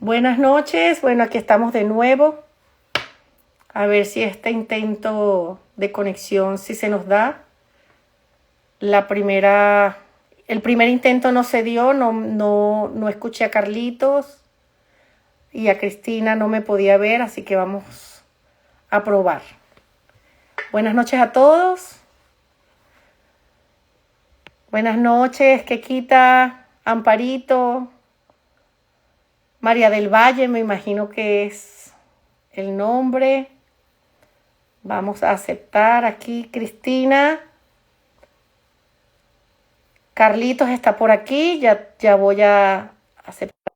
Buenas noches, bueno, aquí estamos de nuevo. A ver si este intento de conexión sí se nos da. El primer intento no se dio, no escuché a Carlitos y a Cristina no me podía ver, así que vamos a probar. Buenas noches a todos. Buenas noches, Quequita, Amparito, María del Valle, me imagino que es el nombre. Vamos a aceptar aquí Cristina. Carlitos está por aquí, ya voy a aceptar.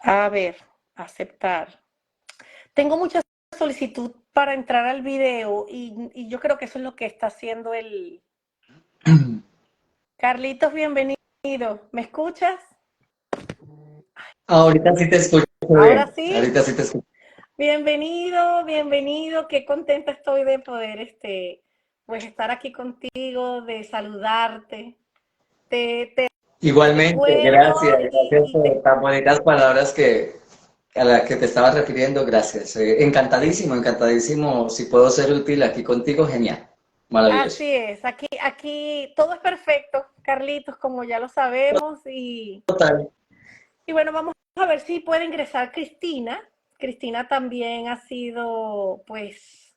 A ver, aceptar. Tengo mucha solicitud para entrar al video y yo creo que eso es lo que está haciendo el... Carlitos, bienvenido. ¿Me escuchas? Ahorita sí te escucho Ahora bien, sí. ahorita sí te escucho. Bienvenido, bienvenido. Qué contenta estoy de poder pues estar aquí contigo, de saludarte. Te Igualmente, recuerdo gracias, gracias y por tan bonitas palabras a las que te estabas refiriendo, gracias. Encantadísimo, encantadísimo, si puedo ser útil aquí contigo, genial, maravilloso. así es, aquí todo es perfecto, Carlitos, como ya lo sabemos, Total. y bueno, vamos a ver si puede ingresar Cristina. Cristina también ha sido, pues,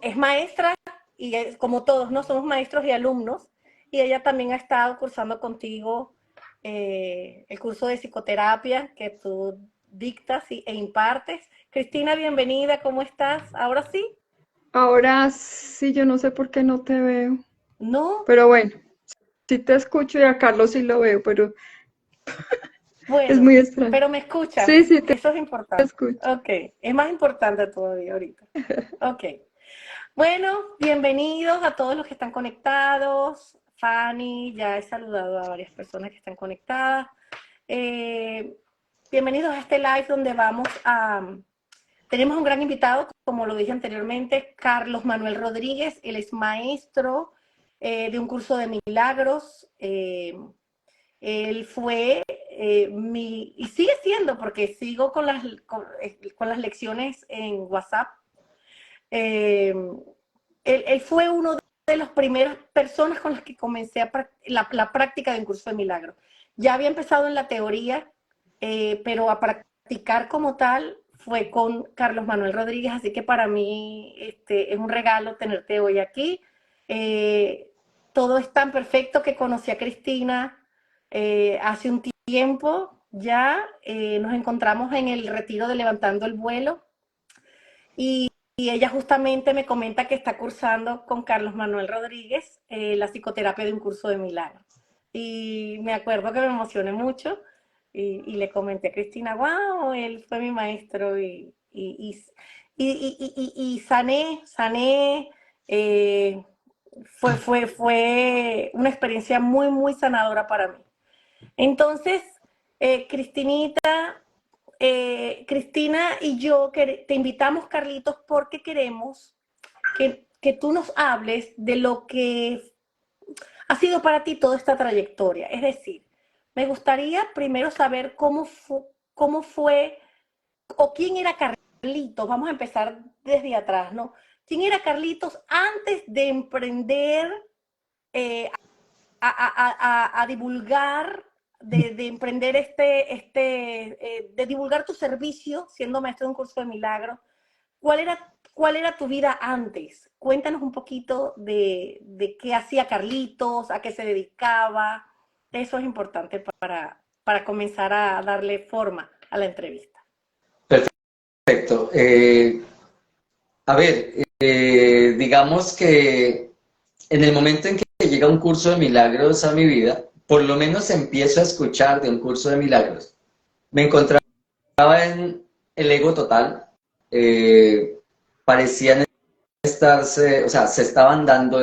es maestra, y como todos, ¿no? Somos maestros y alumnos, y ella también ha estado cursando contigo el curso de psicoterapia que tú dictas e impartes. Cristina, bienvenida, ¿cómo estás? ¿Ahora sí? Ahora sí, yo no sé por qué no te veo, ¿No? pero bueno, sí te escucho y a Carlos sí lo veo, pero es Bueno, muy extraño. pero me escuchas, Sí, sí, te eso es importante. escucho. Ok, es más importante todavía ahorita. Ok, bueno, bienvenidos a todos los que están conectados. Fanny, ya he saludado a varias personas que están conectadas. Eh, bienvenidos a este live donde tenemos un gran invitado, como lo dije anteriormente, Carlos Manuel Rodríguez. Él es maestro de un curso de milagros. Él fue y sigue siendo, porque sigo con las lecciones en WhatsApp. Eh, él fue uno de las primeras personas con las que comencé la práctica de un curso de milagros. Ya había empezado en la teoría, pero a practicar como tal fue con Carlos Manuel Rodríguez, así que para mí es un regalo tenerte hoy aquí. Eh, todo es tan perfecto que conocí a Cristina hace un tiempo ya, nos encontramos en el retiro de Levantando el Vuelo y ella justamente me comenta que está cursando con Carlos Manuel Rodríguez la psicoterapia de un curso de milagros. Y me acuerdo que me emocioné mucho y le comenté a Cristina, wow, él fue mi maestro y sané. eh, fue una experiencia muy, muy sanadora para mí. Entonces, Cristinita, Cristina y yo te invitamos, Carlitos, porque queremos que tú nos hables de lo que ha sido para ti toda esta trayectoria. Es decir, me gustaría primero saber cómo fue o quién era Carlitos. Vamos a empezar desde atrás, ¿no? ¿Quién era Carlitos antes de emprender eh, a divulgar, de emprender de divulgar tu servicio siendo maestro de un curso de milagros? ¿Cuál era tu vida antes? Cuéntanos un poquito de qué hacía Carlitos, a qué se dedicaba. Eso es importante para comenzar a darle forma a la entrevista. Perfecto. A ver, digamos que en el momento en que llega un curso de milagros a mi vida, por lo menos empiezo a escuchar de un curso de milagros. Me encontraba en el ego total, parecían estarse, o sea, se estaban dando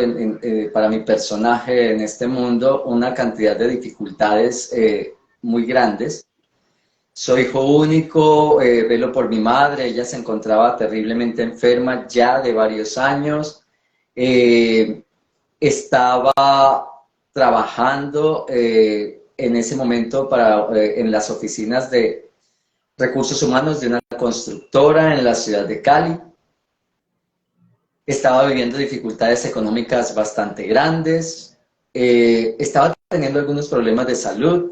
para mi personaje en este mundo una cantidad de dificultades muy grandes. Soy hijo único, velo por mi madre, ella se encontraba terriblemente enferma ya de varios años. Estaba trabajando en ese momento en las oficinas de recursos humanos de una constructora en la ciudad de Cali. Estaba viviendo dificultades económicas bastante grandes, estaba teniendo algunos problemas de salud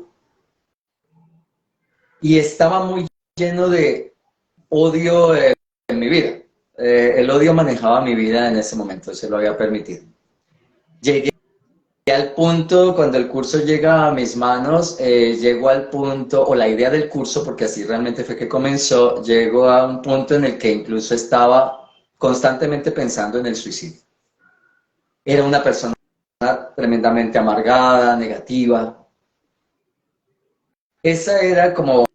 y estaba muy lleno de odio en mi vida. El odio manejaba mi vida en ese momento, se lo había permitido. Llegué al punto, cuando el curso llega a mis manos, llego al punto, o la idea del curso, porque así realmente fue que comenzó, llegó a un punto en el que incluso estaba constantemente pensando en el suicidio. Era una persona tremendamente amargada, negativa. Esa era como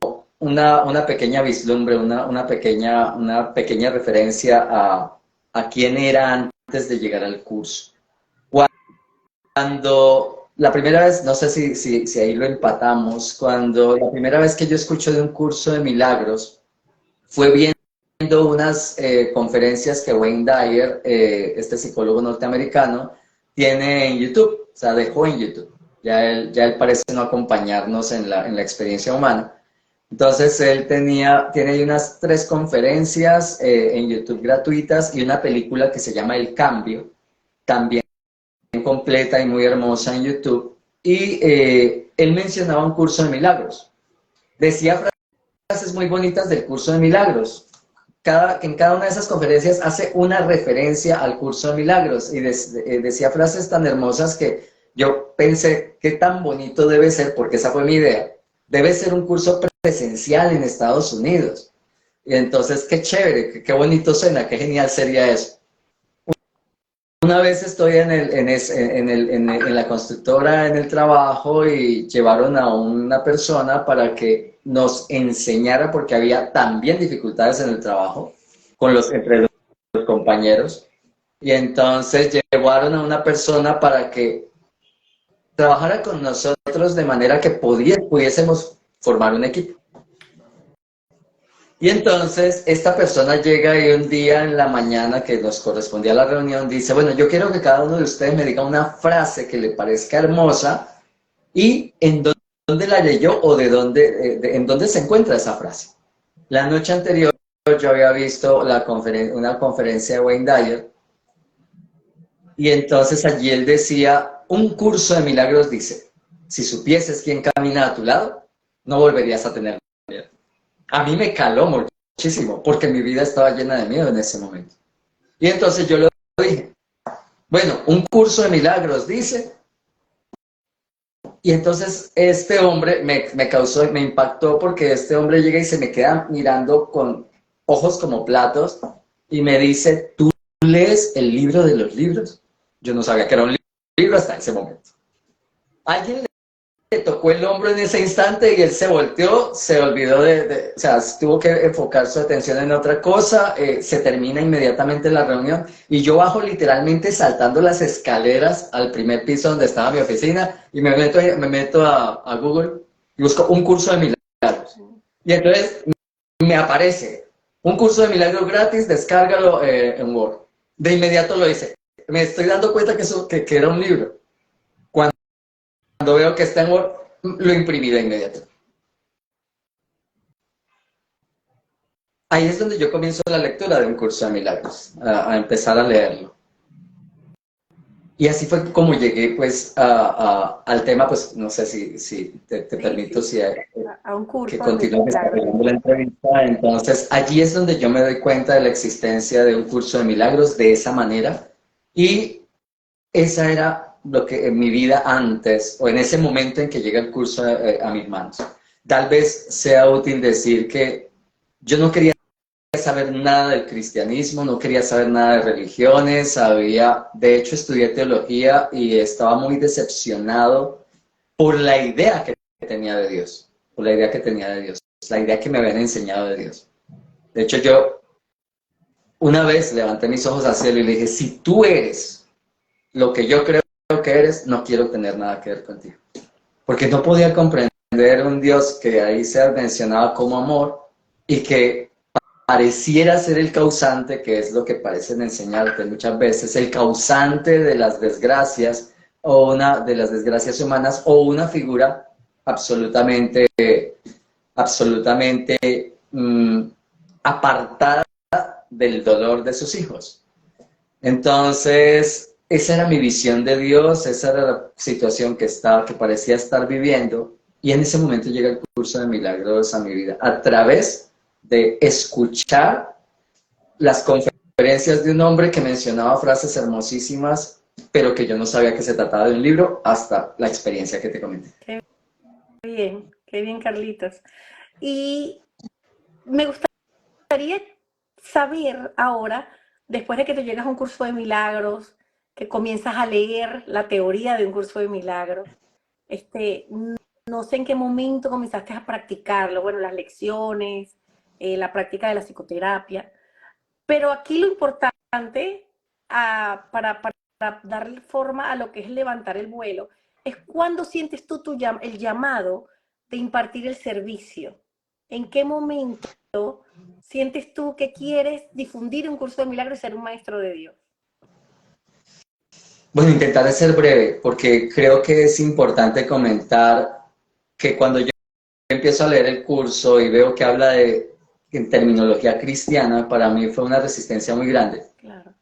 una pequeña vislumbre, una pequeña referencia a quién era antes de llegar al curso. Cuando la primera vez, no sé si ahí lo empatamos, cuando la primera vez que yo escucho de un curso de milagros fue viendo unas conferencias que Wayne Dyer, este psicólogo norteamericano, tiene en YouTube, o sea, dejó en YouTube. Ya él parece no acompañarnos en la experiencia humana. Entonces él tiene ahí unas 3 conferencias en YouTube gratuitas y una película que se llama El Cambio, también completa y muy hermosa en YouTube. Y él mencionaba un curso de milagros. Decía frases muy bonitas del curso de milagros. En cada una de esas conferencias hace una referencia al curso de milagros y decía frases tan hermosas que yo pensé, qué tan bonito debe ser, porque esa fue mi idea. Debe ser un curso presencial en Estados Unidos. Y entonces, qué chévere, qué bonito suena, qué genial sería eso. Una vez estoy en la constructora, en el trabajo, y llevaron a una persona para que nos enseñara, porque había también dificultades en el trabajo entre los compañeros. Y entonces llevaron a una persona para que trabajara con nosotros de manera que pudiésemos formar un equipo. Y entonces esta persona llega y un día en la mañana que nos correspondía a la reunión dice, bueno, yo quiero que cada uno de ustedes me diga una frase que le parezca hermosa y en dónde la leyó o en dónde se encuentra esa frase. La noche anterior yo había visto una conferencia de Wayne Dyer y entonces allí él decía, un curso de milagros dice, si supieses quién camina a tu lado, no volverías a tener miedo. A mí me caló muchísimo, porque mi vida estaba llena de miedo en ese momento. Y entonces yo lo dije, bueno, un curso de milagros dice, y entonces este hombre me impactó, porque este hombre llega y se me queda mirando con ojos como platos, y me dice, ¿tú lees el libro de los libros? Yo no sabía que era un libro hasta ese momento. Alguien le tocó el hombro en ese instante y él se volteó, se olvidó o sea, tuvo que enfocar su atención en otra cosa, se termina inmediatamente la reunión y yo bajo literalmente saltando las escaleras al primer piso donde estaba mi oficina y me meto a Google y busco un curso de milagros. Y entonces me aparece un curso de milagros gratis, descárgalo en Word. De inmediato lo hice. Me estoy dando cuenta que era un libro. Cuando veo que está en Word, lo imprimí de inmediato. Ahí es donde yo comienzo la lectura de un curso de milagros, a empezar a leerlo. Y así fue como llegué pues al tema, pues no sé si te permito a un curso que continúe desarrollando la entrevista. Entonces allí es donde yo me doy cuenta de la existencia de un curso de milagros de esa manera, y esa era lo que en mi vida antes, o en ese momento en que llega el curso a mis manos. Tal vez sea útil decir que yo no quería saber nada del cristianismo, no quería saber nada de religiones, de hecho estudié teología y estaba muy decepcionado por la idea que tenía de Dios, la idea que me habían enseñado de Dios. De hecho yo una vez levanté mis ojos al cielo y le dije, si tú eres lo que yo creo que eres, no quiero tener nada que ver contigo. Porque no podía comprender un Dios que ahí se mencionaba como amor y que pareciera ser el causante, que es lo que parecen enseñarte muchas veces, el causante de las desgracias, o una de las desgracias humanas, o una figura absolutamente, absolutamente apartada del dolor de sus hijos. Entonces, esa era mi visión de Dios, esa era la situación que parecía estar viviendo, y en ese momento llega el curso de milagros a mi vida, a través de escuchar las conferencias de un hombre que mencionaba frases hermosísimas, pero que yo no sabía que se trataba de un libro, hasta la experiencia que te comenté. Qué bien, Carlitos. Y me gustaría saber ahora, después de que tú llegas a un curso de milagros, que comienzas a leer la teoría de un curso de milagros, no sé en qué momento comenzaste a practicarlo, bueno, las lecciones, la práctica de la psicoterapia, pero aquí lo importante para dar forma a lo que es levantar el vuelo es cuando sientes tú el llamado de impartir el servicio. ¿En qué momento sientes tú que quieres difundir un curso de milagros y ser un maestro de Dios? Bueno, intentaré ser breve, porque creo que es importante comentar que cuando yo empiezo a leer el curso y veo que habla en terminología cristiana, para mí fue una resistencia muy grande. Claro.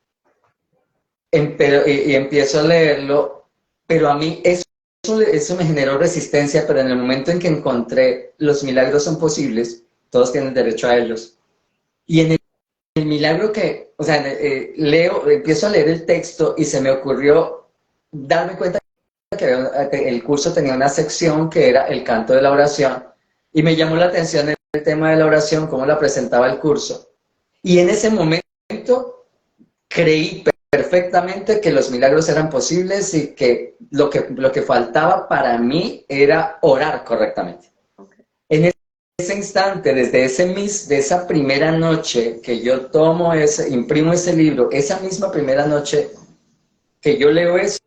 Y empiezo a leerlo, pero a mí eso me generó resistencia, pero en el momento en que encontré los milagros son posibles, todos tienen derecho a ellos. Y en el milagro que, o sea, empiezo a leer el texto y se me ocurrió darme cuenta que el curso tenía una sección que era el canto de la oración, y me llamó la atención el tema de la oración, cómo la presentaba el curso. Y en ese momento creí perfectamente que los milagros eran posibles y que lo que faltaba para mí era orar correctamente. Okay. En ese instante, desde de esa primera noche que yo imprimo ese libro, esa misma primera noche que yo leo eso,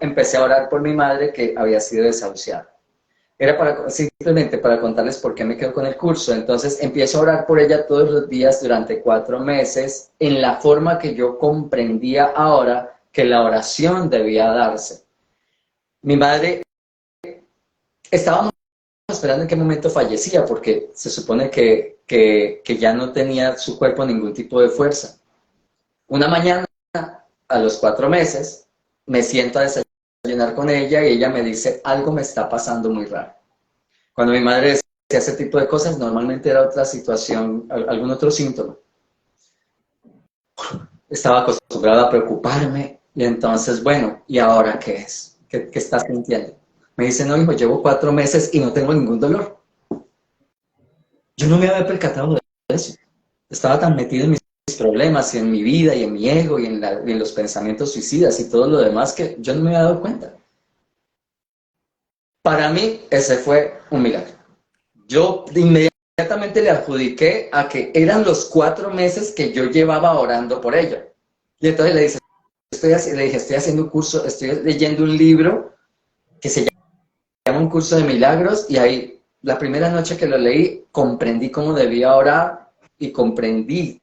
empecé a orar por mi madre que había sido desahuciada. Era simplemente para contarles por qué me quedo con el curso. Entonces empiezo a orar por ella todos los días durante 4 meses, en la forma que yo comprendía ahora que la oración debía darse. Mi madre, estábamos esperando en qué momento fallecía, porque se supone que ya no tenía su cuerpo ningún tipo de fuerza. Una mañana, a los 4 meses, me siento a desayunar con ella y ella me dice, algo me está pasando muy raro. Cuando mi madre decía ese tipo de cosas, normalmente era otra situación, algún otro síntoma. Estaba acostumbrada a preocuparme y entonces, bueno, ¿y ahora qué es? ¿Qué estás sintiendo? Me dice, no, hijo, llevo 4 meses y no tengo ningún dolor. Yo no me había percatado de eso. Estaba tan metido en mis problemas y en mi vida y en mi ego y en los pensamientos suicidas y todo lo demás que yo no me había dado cuenta. Para mí, ese fue un milagro. Yo inmediatamente le adjudiqué a que eran los 4 meses que yo llevaba orando por ella. Y entonces le dije, estoy haciendo un curso, estoy leyendo un libro que se llama Un Curso de Milagros, y ahí, la primera noche que lo leí, comprendí cómo debía orar y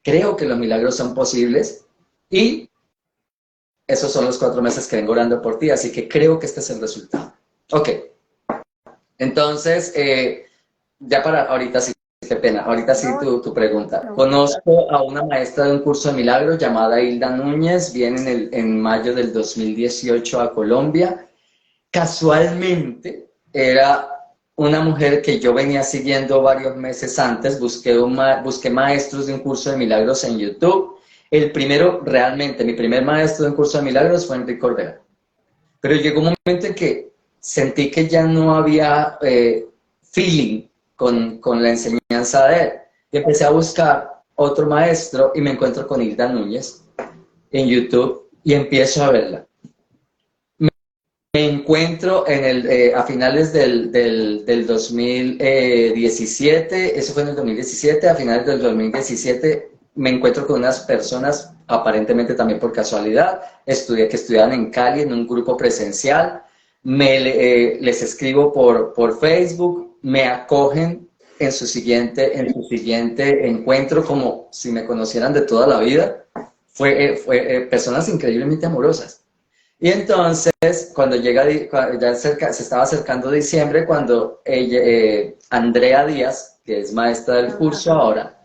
creo que los milagros son posibles, y esos son los 4 meses que vengo orando por ti, así que creo que este es el resultado. Ok. Entonces, ya para ahorita sí, qué pena, ahorita sí tu pregunta. Conozco a una maestra de un curso de milagros llamada Hilda Núñez, viene en mayo del 2018 a Colombia. Casualmente era una mujer que yo venía siguiendo varios meses antes, busqué maestros de un curso de milagros en YouTube. El primero, realmente, mi primer maestro de un curso de milagros fue Enrique Cordero. Pero llegó un momento en que sentí que ya no había feeling con la enseñanza de él. Y empecé a buscar otro maestro y me encuentro con Hilda Núñez en YouTube y empiezo a verla. Me encuentro a finales del 2017, eso fue en el 2017, a finales del 2017 me encuentro con unas personas, aparentemente también por casualidad, que estudiaban en Cali en un grupo presencial. Les escribo por Facebook, me acogen en su siguiente encuentro como si me conocieran de toda la vida. Fue personas increíblemente amorosas. Y entonces, cuando llega, ya se estaba acercando diciembre, cuando ella, Andrea Díaz, que es maestra del curso ahora,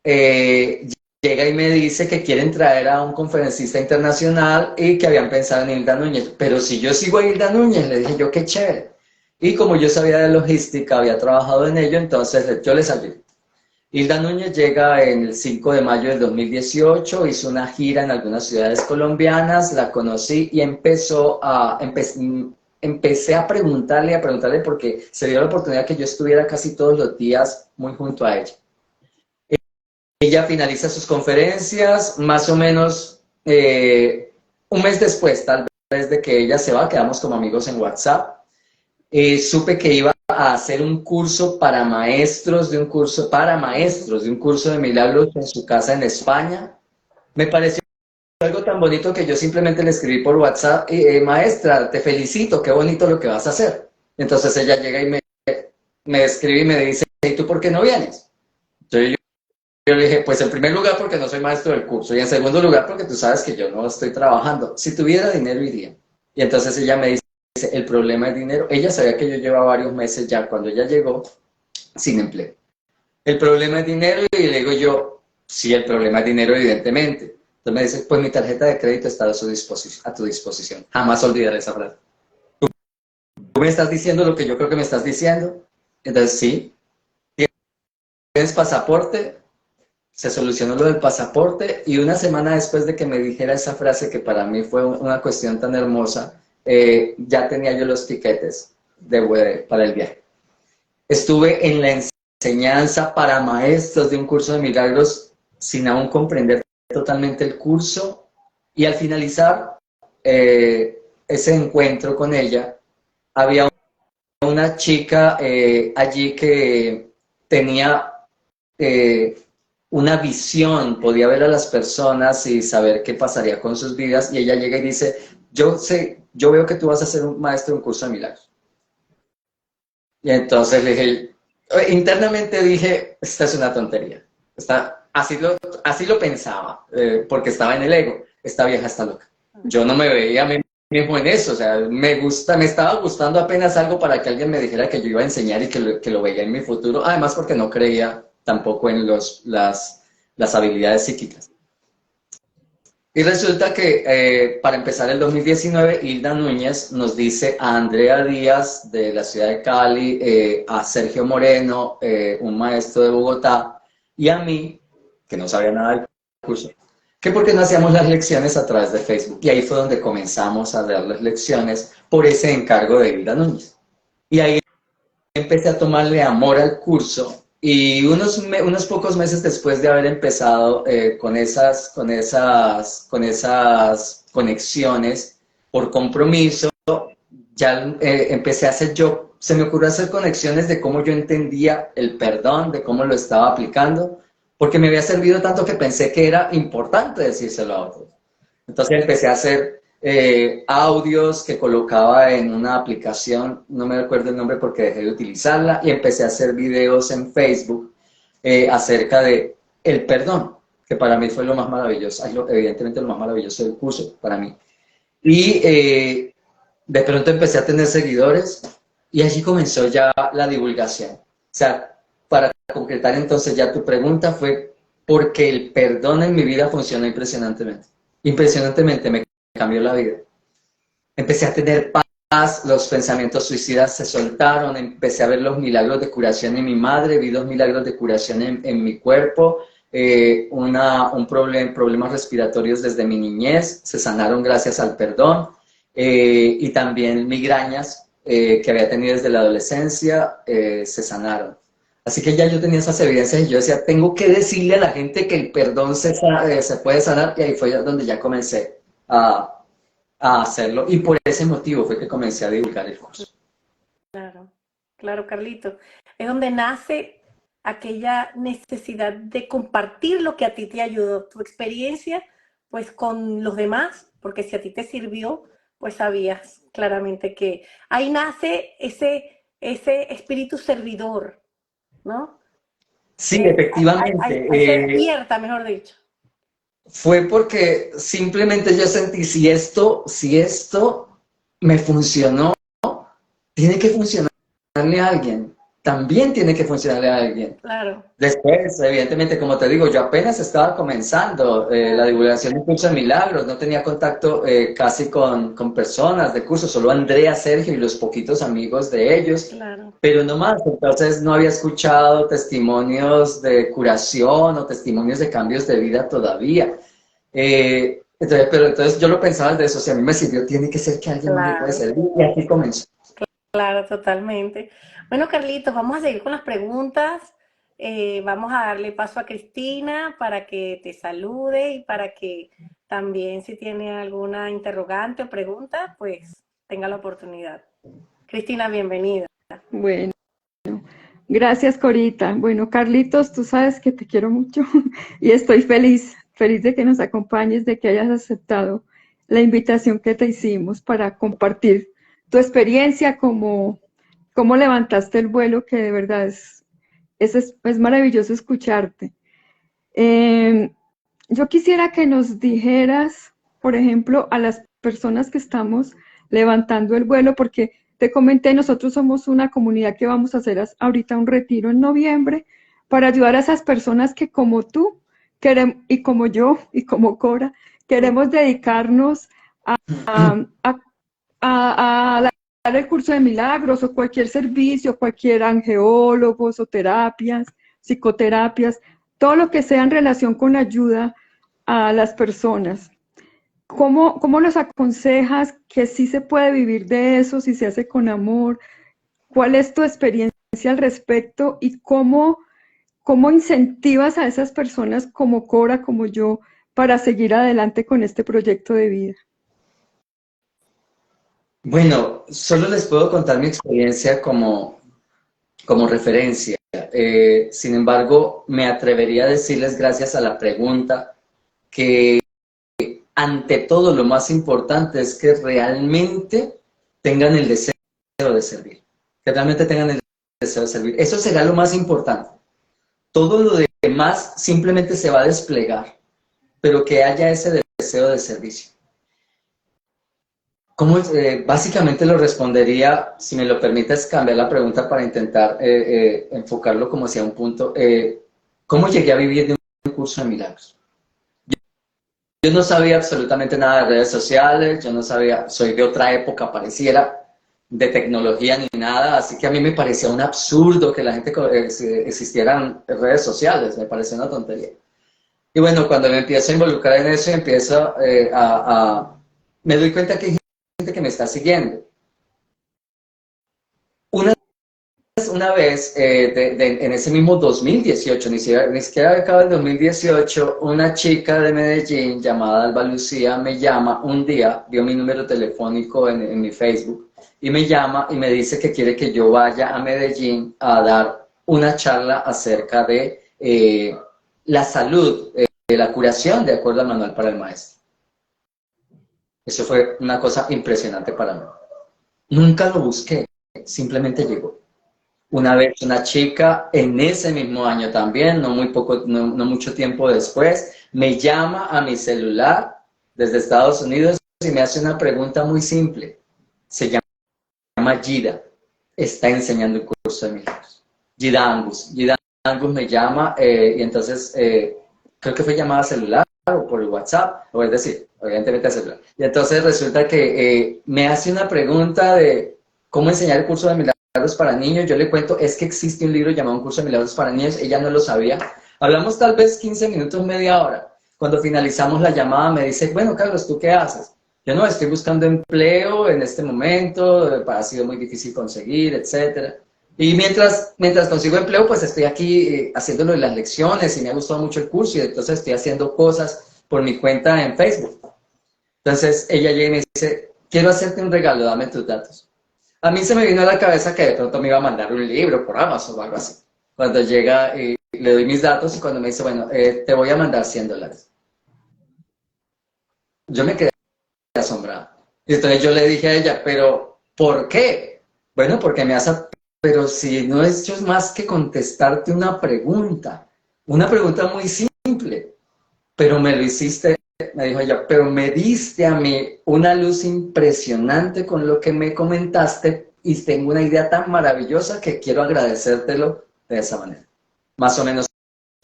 eh, llega y me dice que quieren traer a un conferencista internacional y que habían pensado en Hilda Núñez. Pero si yo sigo a Hilda Núñez, le dije yo, qué chévere. Y como yo sabía de logística, había trabajado en ello, entonces yo les ayudé. Hilda Núñez llega en el 5 de mayo del 2018, hizo una gira en algunas ciudades colombianas, la conocí y empecé a preguntarle porque se dio la oportunidad que yo estuviera casi todos los días muy junto a ella. Ella finaliza sus conferencias, más o menos un mes después, tal vez de que ella se va, quedamos como amigos en WhatsApp. Supe que iba a hacer un curso para maestros de un curso de milagros en su casa en España. Me pareció algo tan bonito que yo simplemente le escribí por WhatsApp, maestra, te felicito, qué bonito lo que vas a hacer. Entonces ella llega y me escribe y me dice, ¿y tú por qué no vienes? Entonces yo le dije, pues en primer lugar porque no soy maestro del curso y en segundo lugar porque tú sabes que yo no estoy trabajando. Si tuviera dinero iría. Y entonces ella me dice, el problema es dinero. Ella sabía que yo llevaba varios meses ya cuando ella llegó sin empleo. El problema es dinero y le digo yo, sí, el problema es dinero evidentemente. Entonces me dice, pues mi tarjeta de crédito está a tu disposición. Jamás olvidaré esa frase. ¿Tú me estás diciendo lo que yo creo que me estás diciendo? Entonces sí. ¿Tienes pasaporte? Se solucionó lo del pasaporte y una semana después de que me dijera esa frase que para mí fue una cuestión tan hermosa, ya tenía yo los tiquetes para el viaje. Estuve en la enseñanza para maestros de un curso de milagros sin aún comprender totalmente el curso y al finalizar ese encuentro con ella, había una chica allí que tenía una visión, podía ver a las personas y saber qué pasaría con sus vidas y ella llega y dice, yo veo que tú vas a ser un maestro de un curso de milagros. Y entonces le dije, internamente dije, esta es una tontería. Así lo pensaba, porque estaba en el ego. Esta vieja está loca. Yo no me veía a mí mismo en eso, o sea, me estaba gustando apenas algo para que alguien me dijera que yo iba a enseñar y que lo veía en mi futuro, además porque no creía tampoco en las habilidades psíquicas. Y resulta que para empezar el 2019, Hilda Núñez nos dice a Andrea Díaz de la ciudad de Cali, a Sergio Moreno, un maestro de Bogotá, y a mí, que no sabía nada del curso, que por qué no hacíamos las lecciones a través de Facebook. Y ahí fue donde comenzamos a dar las lecciones por ese encargo de Hilda Núñez. Y ahí empecé a tomarle amor al curso. Y unos pocos meses después de haber empezado con esas conexiones por compromiso, ya empecé a hacer se me ocurrió hacer conexiones de cómo yo entendía el perdón, de cómo lo estaba aplicando, porque me había servido tanto que pensé que era importante decírselo a otros. Entonces empecé a hacer audios que colocaba en una aplicación, no me recuerdo el nombre porque dejé de utilizarla, y empecé a hacer videos en Facebook acerca de el perdón, que para mí fue lo más maravilloso, evidentemente lo más maravilloso del curso para mí. Y de pronto empecé a tener seguidores y allí comenzó ya la divulgación. O sea, para concretar entonces ya tu pregunta fue porque el perdón en mi vida funcionó impresionantemente. Impresionantemente me cambió la vida. Empecé a tener paz, los pensamientos suicidas se soltaron, empecé a ver los milagros de curación en mi madre, vi los milagros de curación en mi cuerpo, problemas respiratorios desde mi niñez se sanaron gracias al perdón, y también migrañas que había tenido desde la adolescencia se sanaron. Así que ya yo tenía esas evidencias y yo decía, tengo que decirle a la gente que el perdón se puede sanar, y ahí fue donde ya comencé a hacerlo. Y por ese motivo fue que comencé a divulgar el curso. Claro, claro, Carlito. Es donde nace aquella necesidad de compartir lo que a ti te ayudó, tu experiencia, pues con los demás, porque si a ti te sirvió, pues sabías claramente que ahí nace ese espíritu servidor, ¿no? Sí, efectivamente. Ahí se despierta, mejor dicho. fue porque simplemente yo sentí, si esto me funcionó, tiene que funcionarle a alguien. También tiene que funcionarle a alguien. Claro. Después, evidentemente, como te digo, yo apenas estaba comenzando la divulgación de curso de milagros, no tenía contacto casi con personas de curso, solo Andrea, Sergio y los poquitos amigos de ellos, Claro. pero no más. Entonces no había escuchado testimonios de curación o testimonios de cambios de vida todavía. Entonces yo lo pensaba desde eso, si a mí me sirvió, tiene que ser que a alguien más le puede Claro. servir, y así comenzó. Claro, totalmente. Bueno, Carlitos, vamos a seguir con las preguntas. Vamos a darle paso a Cristina para que te salude y para que también si tiene alguna interrogante o pregunta, pues tenga la oportunidad. Cristina, bienvenida. Bueno, gracias, Corita. Bueno, Carlitos, tú sabes que te quiero mucho y estoy feliz de que nos acompañes, de que hayas aceptado la invitación que te hicimos para compartir tu experiencia, cómo levantaste el vuelo, que de verdad es maravilloso escucharte. Yo quisiera que nos dijeras, por ejemplo, a las personas que estamos levantando el vuelo, porque te comenté, nosotros somos una comunidad que vamos a hacer ahorita un retiro en noviembre para ayudar a esas personas que como tú, y como yo, y como Cora, queremos dedicarnos a, a, a dar el curso de milagros o cualquier servicio, cualquier angeólogos o terapias, psicoterapias, todo lo que sea en relación con ayuda a las personas. ¿Cómo los aconsejas que sí se puede vivir de eso, si se hace con amor? ¿Cuál es tu experiencia al respecto y cómo incentivas a esas personas como Cora, como yo, para seguir adelante con este proyecto de vida? Bueno, solo les puedo contar mi experiencia como referencia. Sin embargo, me atrevería a decirles, gracias a la pregunta, que ante todo lo más importante es que realmente tengan el deseo de servir. Que realmente tengan el deseo de servir. Eso será lo más importante. Todo lo demás simplemente se va a desplegar, pero que haya ese deseo de servicio. ¿Cómo, básicamente lo respondería, si me lo permites, cambiar la pregunta para intentar enfocarlo como hacia un punto. ¿Cómo llegué a vivir de un curso de milagros? Yo no sabía absolutamente nada de redes sociales, yo no sabía, soy de otra época, pareciera, de tecnología ni nada, así que a mí me parecía un absurdo que la gente existieran redes sociales, me parecía una tontería. Y bueno, cuando me empiezo a involucrar en eso, empiezo me doy cuenta que hay gente que me está siguiendo. Una vez, en ese mismo 2018, ni siquiera acaba el 2018, una chica de Medellín llamada Alba Lucía me llama un día, vio mi número telefónico en mi Facebook, y me llama y me dice que quiere que yo vaya a Medellín a dar una charla acerca de la salud, de la curación, de acuerdo al manual para el maestro. Eso fue una cosa impresionante para mí. Nunca lo busqué, simplemente llegó. Una vez una chica, en ese mismo año también, no mucho tiempo después, me llama a mi celular desde Estados Unidos y me hace una pregunta muy simple. Se llama Gida, está enseñando el curso de milagros. Gida Angus me llama y entonces creo que fue llamada celular o por WhatsApp, o es decir, evidentemente celular. Y entonces resulta que me hace una pregunta de cómo enseñar el curso de milagros para niños. Yo le cuento, es que existe un libro llamado Un curso de milagros para niños, ella no lo sabía. Hablamos tal vez 15 minutos, media hora. Cuando finalizamos la llamada me dice, bueno, Carlos, ¿tú qué haces? Yo no, estoy buscando empleo en este momento, ha sido muy difícil conseguir, etc. Y mientras consigo empleo, pues estoy aquí haciéndolo en las lecciones y me ha gustado mucho el curso y entonces estoy haciendo cosas por mi cuenta en Facebook. Entonces ella llega y me dice, quiero hacerte un regalo, dame tus datos. A mí se me vino a la cabeza que de pronto me iba a mandar un libro por Amazon o algo así. Cuando llega y le doy mis datos y cuando me dice, bueno, te voy a mandar $100. Yo me quedé asombrado. Y entonces yo le dije a ella, pero ¿por qué? Bueno, porque me hace, pero si no es hecho más que contestarte una pregunta muy simple. pero me lo hiciste, me dijo ella, pero me diste a mí una luz impresionante con lo que me comentaste y tengo una idea tan maravillosa que quiero agradecértelo de esa manera. Más o menos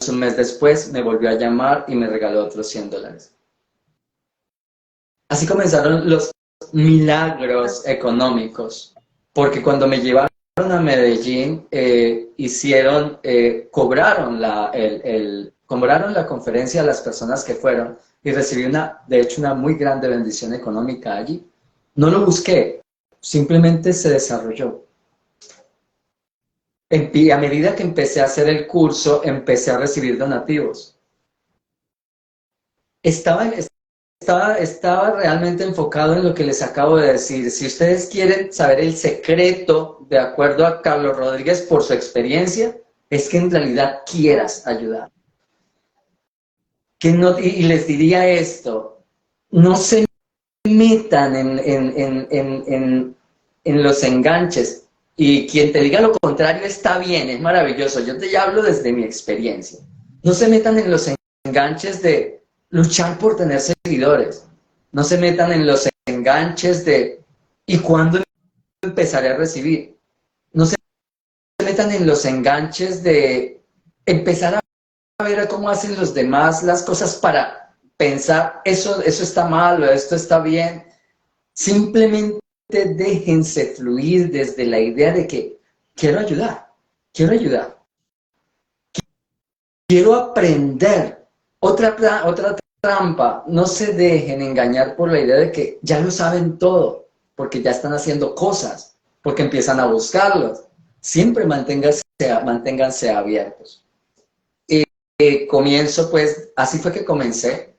un mes después me volvió a llamar y me regaló otros $100. Así comenzaron los milagros económicos, porque cuando me llevaron a Medellín, cobraron la conferencia a las personas que fueron y recibí de hecho, una muy grande bendición económica allí. No lo busqué, simplemente se desarrolló. A medida que empecé a hacer el curso, empecé a recibir donativos. Estaba realmente enfocado en lo que les acabo de decir. Si ustedes quieren saber el secreto, de acuerdo a Carlos Rodríguez, por su experiencia, es que en realidad quieras ayudar. Y les diría esto, no se metan en los enganches. Y quien te diga lo contrario está bien, es maravilloso. Yo te hablo desde mi experiencia. No se metan en los enganches de luchar por tener seguidores. No se metan en los enganches de ¿y cuándo empezaré a recibir? No se metan en los enganches de empezar a ver cómo hacen los demás las cosas para pensar eso está mal o esto está bien. Simplemente déjense fluir desde la idea de que quiero ayudar, quiero aprender. Otra trampa, no se dejen engañar por la idea de que ya lo saben todo, porque ya están haciendo cosas, porque empiezan a buscarlos. Siempre manténganse abiertos. Comienzo, pues, así fue que comencé.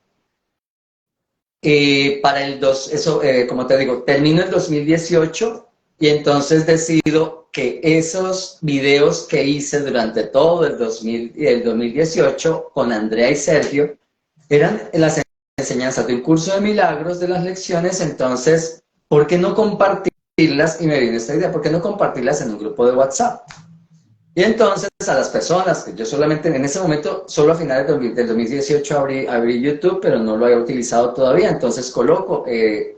Como te digo, termino el 2018 y entonces decido que esos videos que hice durante todo el 2018 con Andrea y Sergio eran las enseñanzas de un curso de milagros, de las lecciones. Entonces, ¿por qué no compartirlas? Y me vino esta idea, ¿por qué no compartirlas en un grupo de WhatsApp? Y entonces a las personas, que yo solamente en ese momento, solo a finales del 2018 abrí YouTube, pero no lo había utilizado todavía, entonces coloco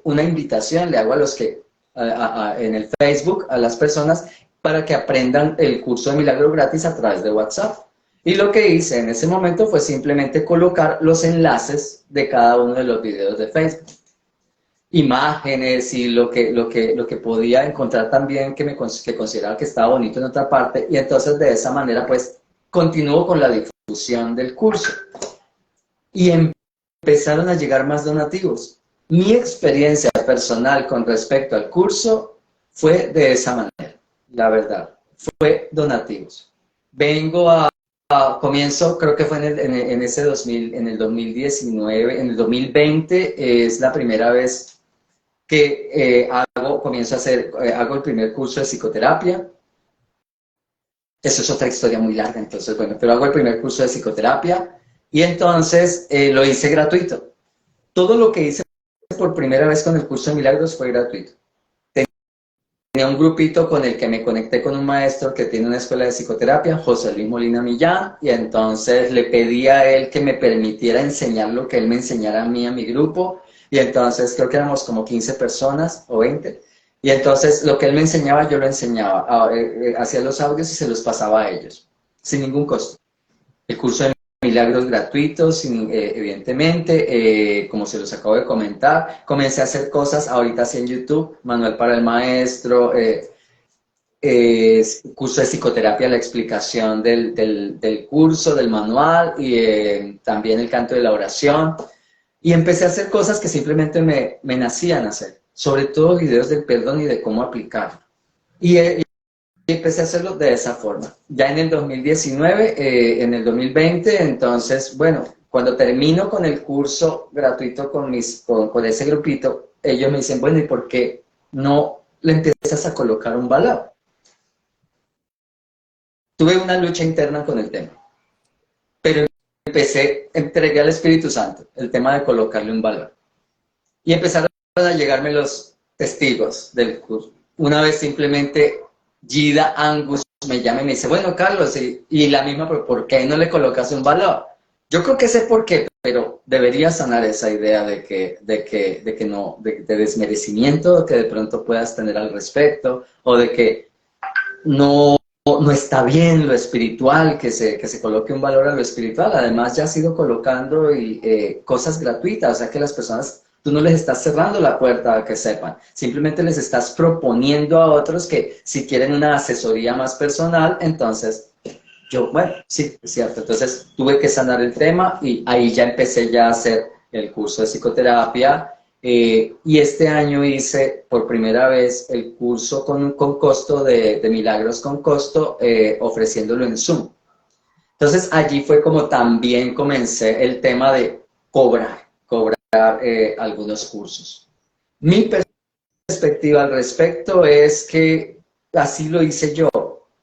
una invitación, le hago a los que, en el Facebook, a las personas, para que aprendan el curso de milagro gratis a través de WhatsApp. Y lo que hice en ese momento fue simplemente colocar los enlaces de cada uno de los videos de Facebook. Imágenes y lo que podía encontrar también que consideraba que estaba bonito en otra parte, y entonces de esa manera pues continúo con la difusión del curso y empezaron a llegar más donativos. Mi experiencia personal con respecto al curso fue de esa manera, la verdad, fue donativos. Comienzo, creo que fue en el 2019, en el 2020 es la primera vez que hago el primer curso de psicoterapia. Eso es otra historia muy larga, entonces, bueno, pero hago el primer curso de psicoterapia y entonces lo hice gratuito. Todo lo que hice por primera vez con el curso de milagros fue gratuito. Tenía un grupito con el que me conecté con un maestro que tiene una escuela de psicoterapia, José Luis Molina Millán, y entonces le pedí a él que me permitiera enseñar lo que él me enseñara a mí, a mi grupo. Y entonces creo que éramos como 15 personas o 20. Y entonces lo que él me enseñaba, yo lo enseñaba. Hacía los audios y se los pasaba a ellos, sin ningún costo. El curso de milagros gratuitos, evidentemente, como se los acabo de comentar. Comencé a hacer cosas ahorita así en YouTube, Manual para el Maestro, curso de psicoterapia, la explicación del curso, del manual, y también el canto de la oración. Y empecé a hacer cosas que simplemente me nacían hacer, sobre todo videos del perdón y de cómo aplicarlo. Y empecé a hacerlo de esa forma. Ya en el 2019, en el 2020, entonces, bueno, cuando termino con el curso gratuito con ese grupito, ellos me dicen, bueno, ¿y por qué no le empiezas a colocar un valor? Tuve una lucha interna con el tema, pero entregué al Espíritu Santo el tema de colocarle un valor. Y empezaron a llegarme los testigos del curso. Una vez simplemente Gida Angus me llama y me dice, bueno, Carlos, y la misma, ¿por qué no le colocas un valor? Yo creo que sé por qué, pero debería sanar esa idea de desmerecimiento que de pronto puedas tener al respecto, o de que no está bien lo espiritual, que se coloque un valor a lo espiritual. Además, ya has ido colocando cosas gratuitas, o sea que las personas, tú no les estás cerrando la puerta a que sepan, simplemente les estás proponiendo a otros que si quieren una asesoría más personal, entonces bueno, sí, es cierto. Entonces tuve que sanar el tema y ahí ya empecé ya a hacer el curso de psicoterapia. Y este año hice por primera vez el curso con costo de Milagros con costo, ofreciéndolo en Zoom. Entonces allí fue como también comencé el tema de cobrar algunos cursos. Mi perspectiva al respecto es que así lo hice yo,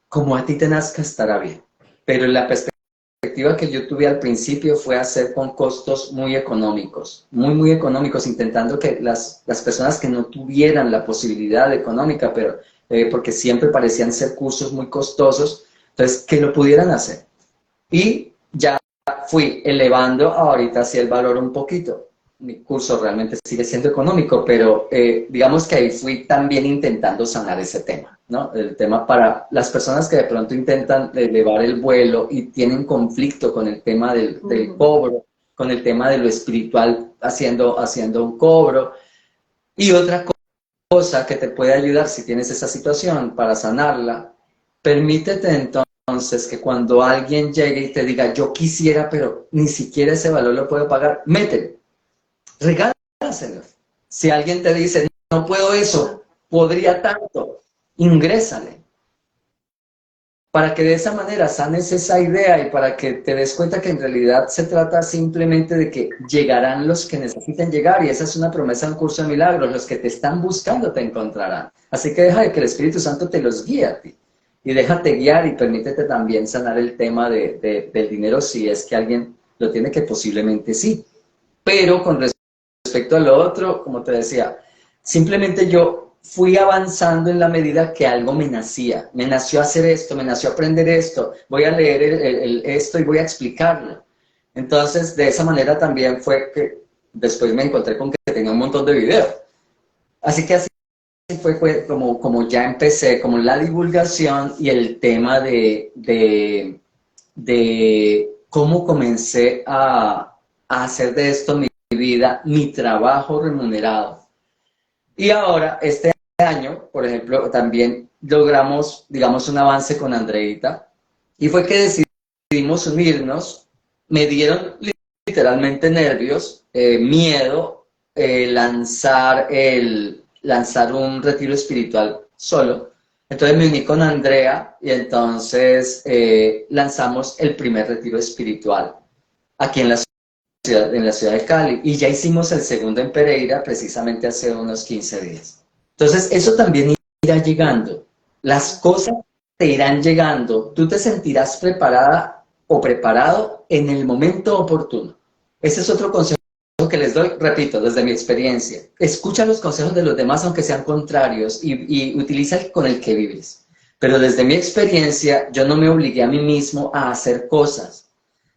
como a ti te nazca estará bien. Pero la perspectiva que yo tuve al principio fue hacer con costos muy económicos, muy económicos, intentando que las personas que no tuvieran la posibilidad económica, pero porque siempre parecían ser cursos muy costosos, entonces que lo pudieran hacer. Y ya fui elevando ahorita hacia el valor un poquito. Mi curso realmente sigue siendo económico, pero digamos que ahí fui también intentando sanar ese tema, ¿no? El tema para las personas que de pronto intentan elevar el vuelo y tienen conflicto con el tema del cobro, con el tema de lo espiritual haciendo un cobro. Y otra cosa que te puede ayudar si tienes esa situación para sanarla, permítete entonces que cuando alguien llegue y te diga, yo quisiera, pero ni siquiera ese valor lo puedo pagar, mételo. Regálaselo. Si alguien te dice, no puedo eso, podría tanto, ingrésale. Para que de esa manera sanes esa idea y para que te des cuenta que en realidad se trata simplemente de que llegarán los que necesiten llegar, y esa es una promesa de un curso de milagros, los que te están buscando te encontrarán. Así que deja de que el Espíritu Santo te los guíe a ti. Y déjate guiar y permítete también sanar el tema del dinero si es que alguien lo tiene, que posiblemente sí. Pero con respecto a lo otro, como te decía, simplemente yo fui avanzando en la medida que algo me nacía. Me nació hacer esto, me nació aprender esto, voy a leer esto y voy a explicarlo. Entonces, de esa manera también fue que después me encontré con que tenía un montón de videos. Así que así fue como ya empecé, como la divulgación y el tema de cómo comencé a hacer de esto mi vida, mi trabajo remunerado. Y ahora, este año, por ejemplo, también logramos, digamos, un avance con Andreita, y fue que decidimos unirnos. Me dieron literalmente nervios, miedo, lanzar un retiro espiritual solo. Entonces me uní con Andrea y entonces lanzamos el primer retiro espiritual aquí en la ciudad de Cali, y ya hicimos el segundo en Pereira precisamente hace unos 15 días. Entonces eso también irá llegando, las cosas te irán llegando, tú te sentirás preparada o preparado en el momento oportuno. Ese es otro consejo que les doy, repito, desde mi experiencia. Escucha los consejos de los demás aunque sean contrarios y utiliza el con el que vives. Pero desde mi experiencia yo no me obligué a mí mismo a hacer cosas,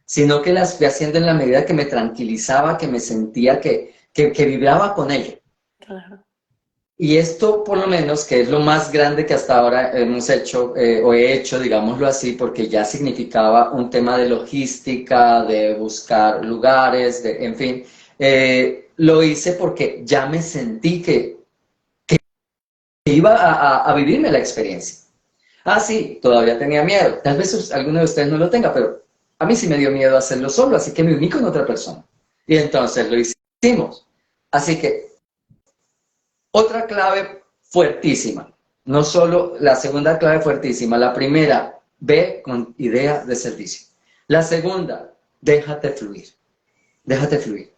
sino que las fui haciendo en la medida que me tranquilizaba, que me sentía que vibraba con ello. Claro. Y esto, por lo menos, que es lo más grande que hasta ahora hemos hecho, o he hecho, digámoslo así, porque ya significaba un tema de logística, de buscar lugares, en fin, lo hice porque ya me sentí que iba a vivirme la experiencia. Ah, sí, todavía tenía miedo. Tal vez alguno de ustedes no lo tenga, pero a mí sí me dio miedo hacerlo solo, así que me uní con otra persona. Y entonces lo hicimos. Así que, otra clave fuertísima. No solo la segunda clave fuertísima. La primera, ve con idea de servicio. La segunda, déjate fluir. Déjate fluir.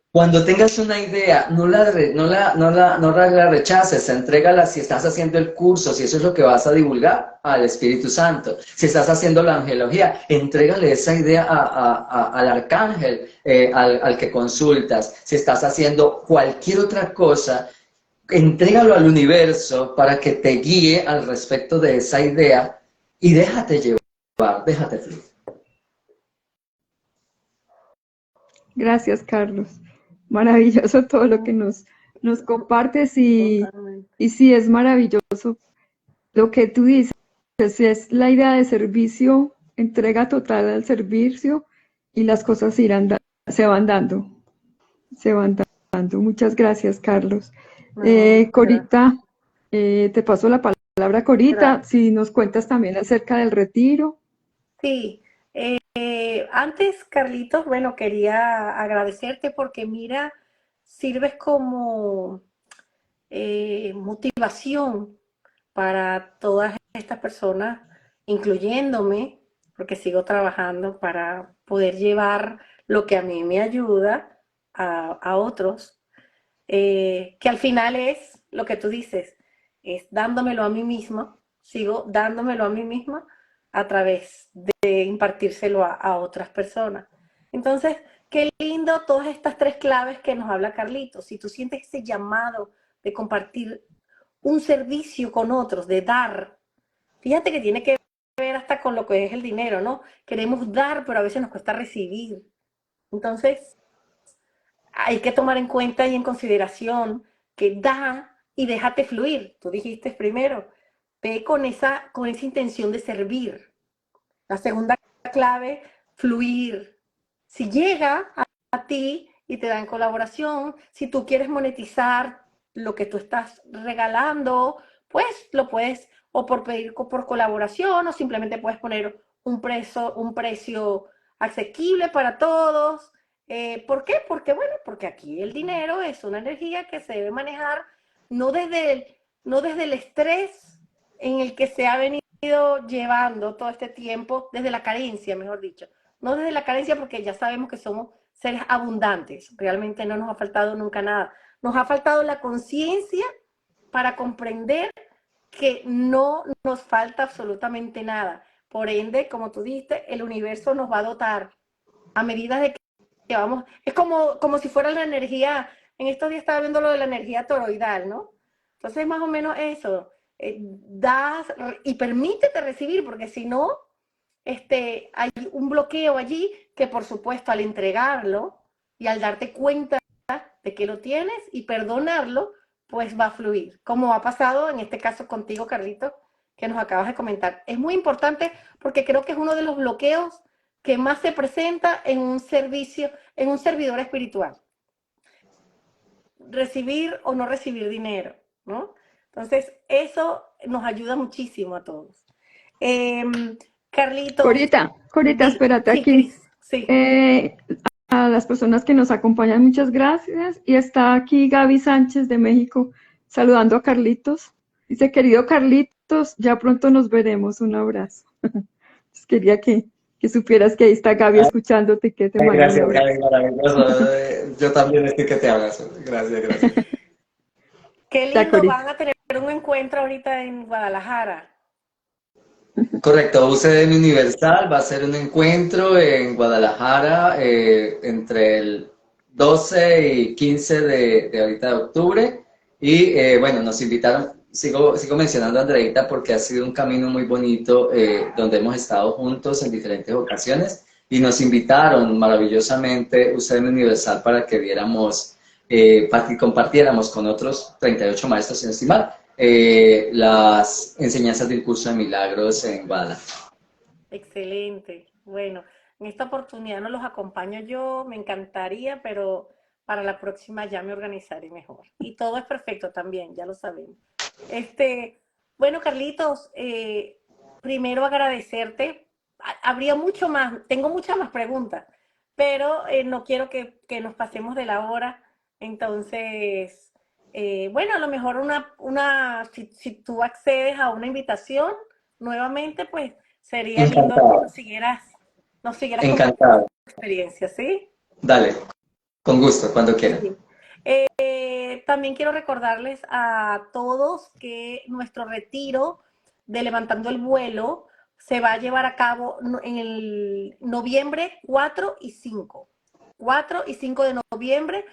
Cuando tengas una idea, no la rechaces, entrégala si estás haciendo el curso, si eso es lo que vas a divulgar, al Espíritu Santo. Si estás haciendo la angelología, entrégale esa idea al arcángel, al que consultas. Si estás haciendo cualquier otra cosa, entrégalo al universo para que te guíe al respecto de esa idea y déjate llevar, déjate fluir. Gracias, Carlos. Maravilloso todo lo que nos compartes Totalmente. y sí, es maravilloso lo que tú dices. Es la idea de servicio, entrega total al servicio y las cosas se van dando, se van dando. Muchas gracias, Carlos. No, muchas gracias. Corita, te paso la palabra, Corita, Gracias. si nos cuentas también acerca del retiro. Sí, antes, Carlitos, bueno, quería agradecerte porque mira, sirves como motivación para todas estas personas, incluyéndome, porque sigo trabajando para poder llevar lo que a mí me ayuda a otros, que al final es lo que tú dices, es dándomelo a mí misma, sigo dándomelo a mí misma a través de impartírselo a otras personas. Entonces, qué lindo todas estas tres claves que nos habla Carlitos. Si tú sientes ese llamado de compartir un servicio con otros, de dar, fíjate que tiene que ver hasta con lo que es el dinero, ¿no? Queremos dar, pero a veces nos cuesta recibir. Entonces, hay que tomar en cuenta y en consideración que da y déjate fluir. Tú dijiste primero, ve con esa intención de servir. La segunda clave, fluir. Si llega a ti y te dan colaboración, si tú quieres monetizar lo que tú estás regalando, pues lo puedes o por pedir por colaboración o simplemente puedes poner un precio asequible para todos. ¿Por qué? Porque, bueno, porque aquí el dinero es una energía que se debe manejar no desde el estrés en el que se ha venido llevando todo este tiempo, desde la carencia, mejor dicho. No desde la carencia porque ya sabemos que somos seres abundantes, realmente no nos ha faltado nunca nada. Nos ha faltado la conciencia para comprender que no nos falta absolutamente nada. Por ende, como tú dijiste, el universo nos va a dotar a medida de que vamos. Es como si fuera la energía. En estos días estaba viendo lo de la energía toroidal, ¿no? Entonces, más o menos eso. Das y permítete recibir, porque si no, hay un bloqueo allí que, por supuesto, al entregarlo y al darte cuenta de que lo tienes y perdonarlo, pues va a fluir, como ha pasado en este caso contigo, Carlito, que nos acabas de comentar. Es muy importante porque creo que es uno de los bloqueos que más se presenta en un servicio, en un servidor espiritual. Recibir o no recibir dinero, ¿no? Entonces, eso nos ayuda muchísimo a todos. Eh, Carlitos, Corita, espérate sí, aquí. Cris, sí. Eh, a las personas que nos acompañan, muchas gracias. Y está aquí Gaby Sánchez de México saludando a Carlitos. Dice, querido Carlitos, ya pronto nos veremos. Un abrazo. Quería que supieras que ahí está Gaby escuchándote y que te Ay, manda un gracias, abrazo. Gaby, maravilloso. Yo también estoy que te abrazo. Gracias, gracias. Qué Ya, lindo, Corita. van a tener un encuentro ahorita en Guadalajara. Correcto, UCM Universal va a ser un encuentro en Guadalajara entre el 12 y 15 de ahorita de octubre. Y bueno, nos invitaron, sigo mencionando a Andreita porque ha sido un camino muy bonito donde hemos estado juntos en diferentes ocasiones y nos invitaron maravillosamente UCM Universal para que viéramos, para que compartiéramos con otros 38 maestros sin estimar las enseñanzas del curso de milagros en Guadalajara. Excelente. Bueno, en esta oportunidad no los acompaño yo, me encantaría, pero para la próxima ya me organizaré mejor. Y todo es perfecto también, ya lo sabemos. Bueno, Carlitos, primero agradecerte. Habría mucho más, tengo muchas más preguntas, pero no quiero que nos pasemos de la hora. Entonces, bueno, a lo mejor si tú accedes a una invitación nuevamente, pues sería lindo que Encantado, nos siguieras compartiendo encantado. tu experiencia, ¿sí? Dale, con gusto, cuando quieran. Sí. También quiero recordarles a todos que nuestro retiro de Levantando el Vuelo se va a llevar a cabo en el noviembre 4 y 5. 4 y 5 de noviembre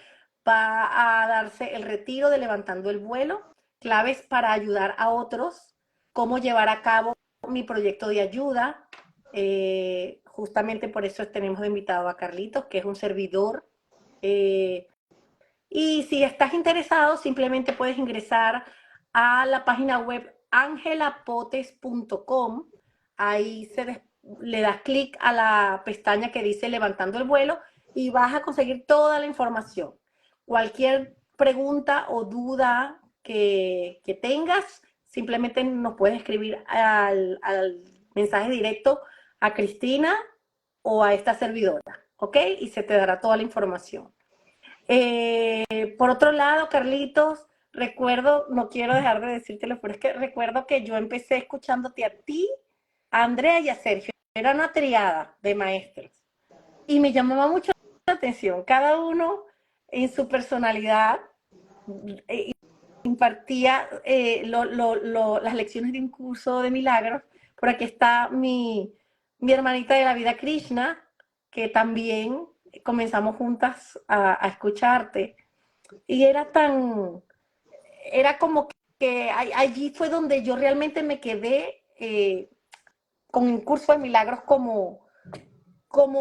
va a darse el retiro de Levantando el Vuelo, claves para ayudar a otros, cómo llevar a cabo mi proyecto de ayuda. Justamente por eso tenemos de invitado a Carlitos, que es un servidor Y si estás interesado, simplemente puedes ingresar a la página web angelapotes.com. Ahí le das clic a la pestaña que dice Levantando el vuelo y vas a conseguir toda la información. Cualquier pregunta o duda que tengas, simplemente nos puedes escribir al mensaje directo a Cristina o a esta servidora, ¿ok? Y se te dará toda la información. Por otro lado, Carlitos, recuerdo, no quiero dejar de decírtelo, pero es que recuerdo que yo empecé escuchándote a ti, a Andrea y a Sergio. Era una triada de maestros. Y me llamaba mucho la atención. Cada uno en su personalidad impartía las lecciones de un curso de milagros. Por aquí está mi hermanita de la vida Krishna, que también comenzamos juntas a escucharte. Y era como que allí fue donde yo realmente me quedé con el curso de milagros como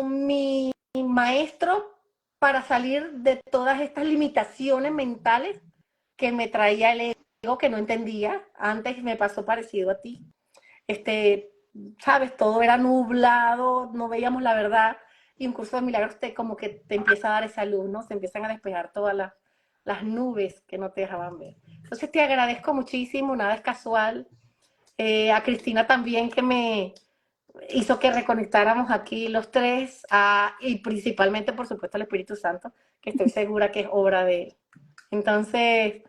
mi maestro para salir de todas estas limitaciones mentales que me traía el ego, que no entendía. Antes me pasó parecido a ti. Sabes, todo era nublado, no veíamos la verdad. Y un curso de milagros como que te empieza a dar esa luz, ¿no? Se empiezan a despejar todas las nubes que no te dejaban ver. Entonces te agradezco muchísimo, nada es casual. A Cristina también, que me hizo que reconectáramos aquí los tres, y principalmente, por supuesto, al Espíritu Santo, que estoy segura que es obra de él. Entonces,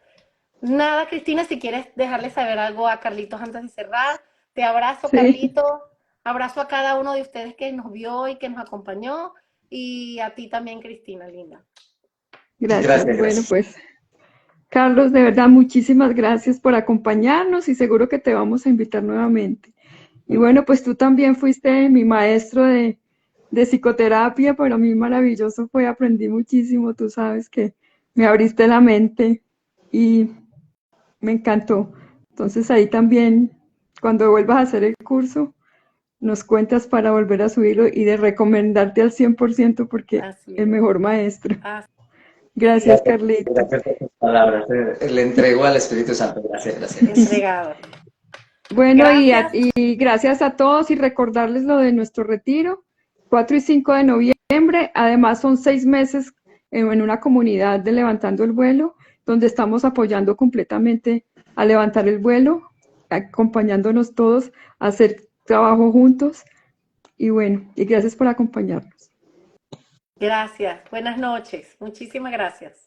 nada, Cristina, si quieres dejarle saber algo a Carlitos antes de cerrar. Te abrazo, Sí, Carlitos. Abrazo a cada uno de ustedes que nos vio y que nos acompañó. Y a ti también, Cristina, linda. gracias. Gracias, Bueno, gracias. pues Carlos, de verdad, muchísimas gracias por acompañarnos y seguro que te vamos a invitar nuevamente. Y bueno, pues tú también fuiste mi maestro de psicoterapia, pero a mí maravilloso fue, aprendí muchísimo, tú sabes que me abriste la mente y me encantó. Entonces ahí también, cuando vuelvas a hacer el curso, nos cuentas para volver a subirlo y de recomendarte al 100% porque Así el es. mejor maestro. Así Gracias, es. Carlito. Gracias por tus palabras. Le entrego al Espíritu Santo. Gracias, gracias, gracias. Entregado. Bueno, Gracias. y gracias a todos y recordarles lo de nuestro retiro, 4 y 5 de noviembre. Además, son 6 meses en una comunidad de Levantando el Vuelo, donde estamos apoyando completamente a levantar el vuelo, acompañándonos todos a hacer trabajo juntos. Y bueno, y gracias por acompañarnos. Gracias. Buenas noches. Muchísimas gracias.